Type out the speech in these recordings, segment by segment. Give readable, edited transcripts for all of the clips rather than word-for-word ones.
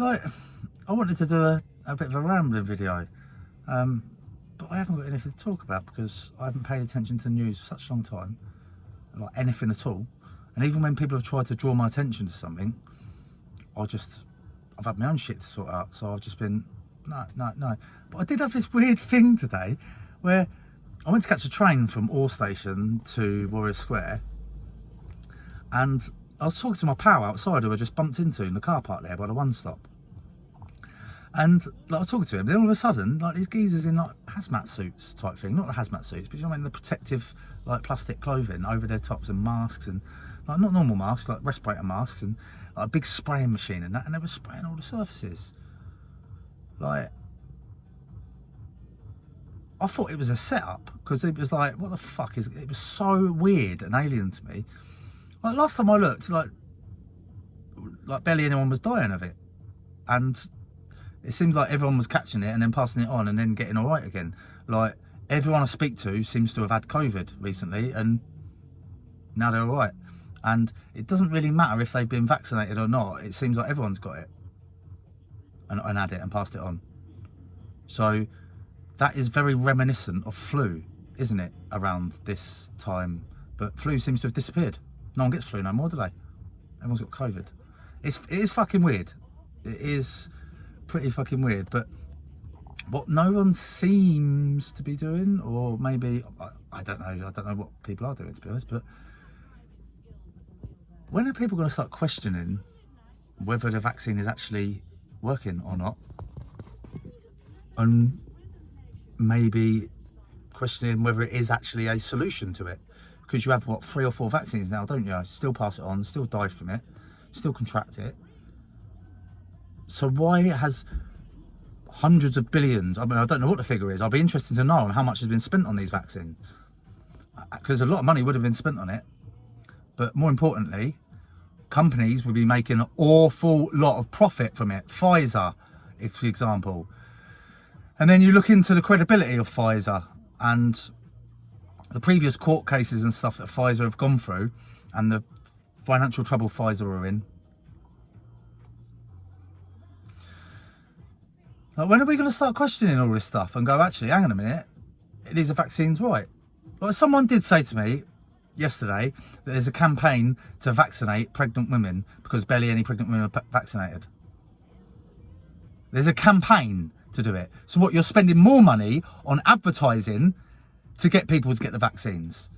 Like, I wanted to do a bit of a rambling video, but I haven't got anything to talk about because I haven't paid attention to news for such a long time, like anything at all. And even when people have tried to draw my attention to something, I've had my own shit to sort out, so I've just been, no. But I did have this weird thing today where I went to catch a train from Ore Station to Warrior Square, and I was talking to my pal outside who I just bumped into in the car park there by the One Stop. And like, I was talking to him, then all of a sudden, like, these geezers in like hazmat suits type thing, not the hazmat suits, but you know what I mean, the protective like plastic clothing over their tops and masks, and like not normal masks, like respirator masks, and like a big spraying machine and that, and they were spraying all the surfaces. Like, I thought it was a setup because it was like, what the fuck is it? It was so weird and alien to me. Like, last time I looked, like barely anyone was dying of it, and it seemed like everyone was catching it and then passing it on and then getting all right again. Like, everyone I speak to seems to have had COVID recently and now they're all right. And it doesn't really matter if they've been vaccinated or not. It seems like everyone's got it and had it and passed it on. So that is very reminiscent of flu, isn't it, around this time? But flu seems to have disappeared. No one gets flu no more, do they? Everyone's got COVID. It is fucking weird. It is pretty fucking weird. But what no one seems to be doing, or maybe, I don't know what people are doing, to be honest, but when are people going to start questioning whether the vaccine is actually working or not? And maybe questioning whether it is actually a solution to it. Because you have, what, 3 or 4 vaccines now, don't you? Still pass it on, still die from it, still contract it. So why has hundreds of billions, I mean, I don't know what the figure is, I'll be interested to know on how much has been spent on these vaccines. Because a lot of money would have been spent on it. But more importantly, companies would be making an awful lot of profit from it. Pfizer, for example. And then you look into the credibility of Pfizer and the previous court cases and stuff that Pfizer have gone through and the financial trouble Pfizer are in. Like, when are we going to start questioning all this stuff and go, actually, hang on a minute, these are vaccines right? Like, someone did say to me yesterday that there's a campaign to vaccinate pregnant women because barely any pregnant women are vaccinated. There's a campaign to do it. So what, you're spending more money on advertising to get people to get the vaccines?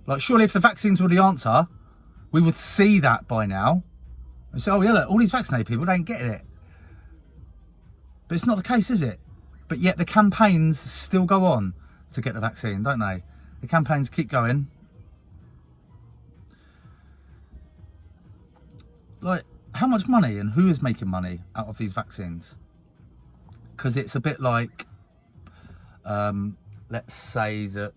Like, surely if the vaccines were the answer, we would see that by now. And say, oh yeah, look, all these vaccinated people, they ain't getting it. But it's not the case, is it? But yet the campaigns still go on to get the vaccine, don't they? The campaigns keep going. Like, how much money and who is making money out of these vaccines? Because it's a bit like, let's say that,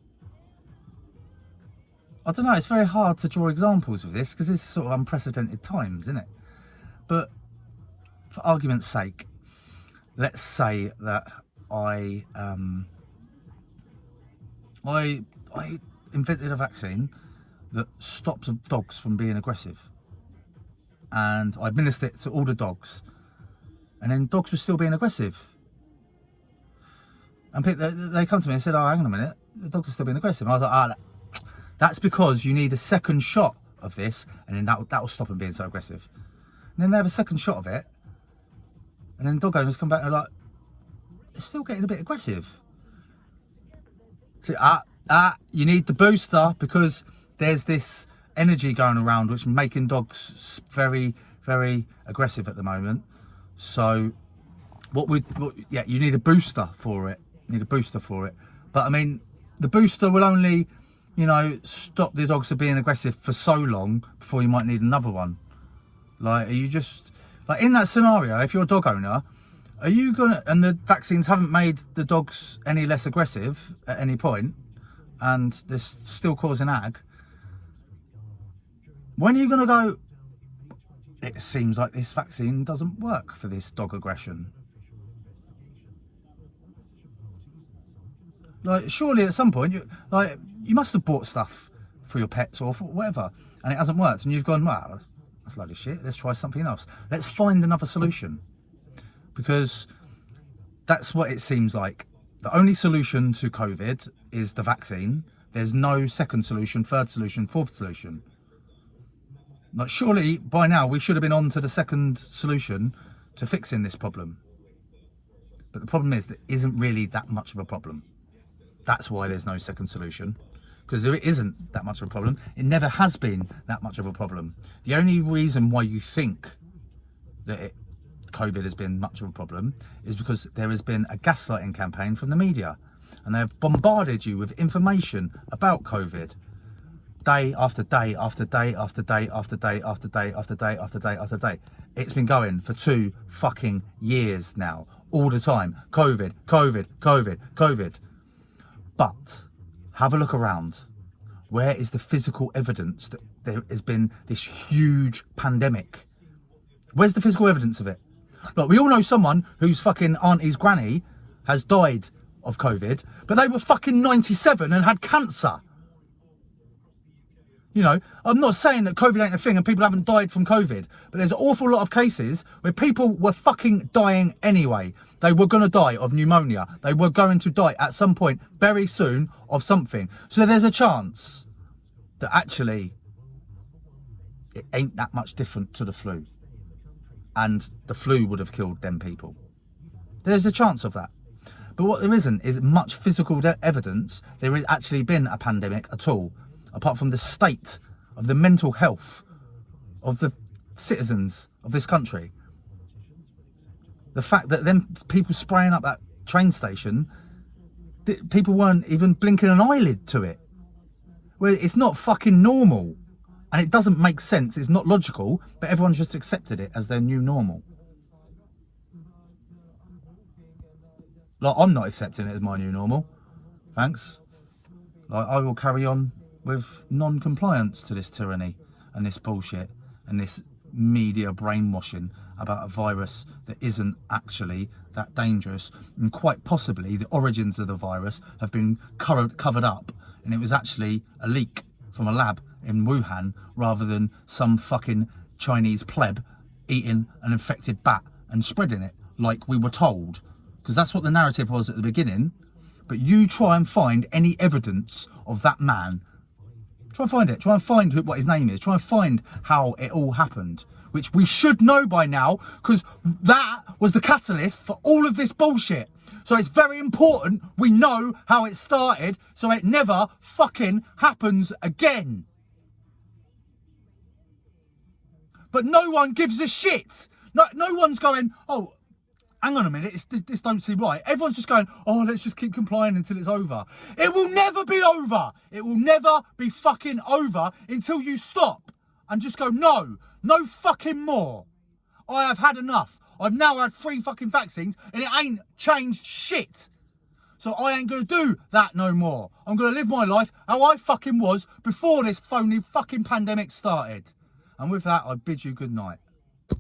I don't know, it's very hard to draw examples of this because it's sort of unprecedented times, isn't it? But for argument's sake, let's say that I invented a vaccine that stops dogs from being aggressive, and I administered it to all the dogs, and then dogs were still being aggressive. And they come to me and said, oh, hang on a minute, the dogs are still being aggressive. And I was like, that's because you need a second shot of this, and then that will stop them being so aggressive. And then they have a second shot of it, and then dog owners come back and are like, they're still getting a bit aggressive. So, you need the booster because there's this energy going around which is making dogs very, very aggressive at the moment. So you need a booster for it. But I mean, the booster will only, stop the dogs from being aggressive for so long before you might need another one. Like, are you just, like, in that scenario, if you're a dog owner, are you gonna, and the vaccines haven't made the dogs any less aggressive at any point, and they're still causing ag, when are you gonna go, it seems like this vaccine doesn't work for this dog aggression? Like, surely at some point, you must have bought stuff for your pets or for whatever, and it hasn't worked, and you've gone, well, that's a load of shit. Let's try something else. Let's find another solution. Because that's what it seems like. The only solution to COVID is the vaccine. There's no second solution, third solution, fourth solution. Like, surely by now we should have been on to the second solution to fixing this problem. But the problem is there isn't really that much of a problem. That's why there's no second solution. Because there isn't that much of a problem. It never has been that much of a problem. The only reason why you think that COVID has been much of a problem is because there has been a gaslighting campaign from the media. And they've bombarded you with information about COVID. Day after day after day after day after day after day after day after day after day. It's been going for 2 fucking years now. All the time. COVID, COVID, COVID, COVID. But have a look around. Where is the physical evidence that there has been this huge pandemic? Where's the physical evidence of it? Look, we all know someone whose fucking auntie's granny has died of COVID, but they were fucking 97 and had cancer. You know, I'm not saying that COVID ain't a thing and people haven't died from COVID, but there's an awful lot of cases where people were fucking dying anyway. They were going to die of pneumonia. They were going to die at some point very soon of something. So there's a chance that actually it ain't that much different to the flu. And the flu would have killed them people. There's a chance of that. But what there isn't is much physical evidence there has actually been a pandemic at all. Apart from the state of the mental health of the citizens of this country. The fact that them people spraying up that train station, people weren't even blinking an eyelid to it. Well, it's not fucking normal. And it doesn't make sense, it's not logical, but everyone's just accepted it as their new normal. Like, I'm not accepting it as my new normal. Thanks. Like, I will carry on with non-compliance to this tyranny and this bullshit and this media brainwashing about a virus that isn't actually that dangerous, and quite possibly the origins of the virus have been covered up and it was actually a leak from a lab in Wuhan rather than some fucking Chinese pleb eating an infected bat and spreading it like we were told, because that's what the narrative was at the beginning. But you try and find any evidence of that man. Try and find it. Try and find what his name is. Try and find how it all happened. Which we should know by now, because that was the catalyst for all of this bullshit. So it's very important we know how it started so it never fucking happens again. But no one gives a shit. No one's going, oh, hang on a minute, this don't seem right. Everyone's just going, oh, let's just keep complying until it's over. It will never be over. It will never be fucking over until you stop and just go, no fucking more. I have had enough. I've now had 3 fucking vaccines and it ain't changed shit. So I ain't going to do that no more. I'm going to live my life how I fucking was before this phony fucking pandemic started. And with that, I bid you good night.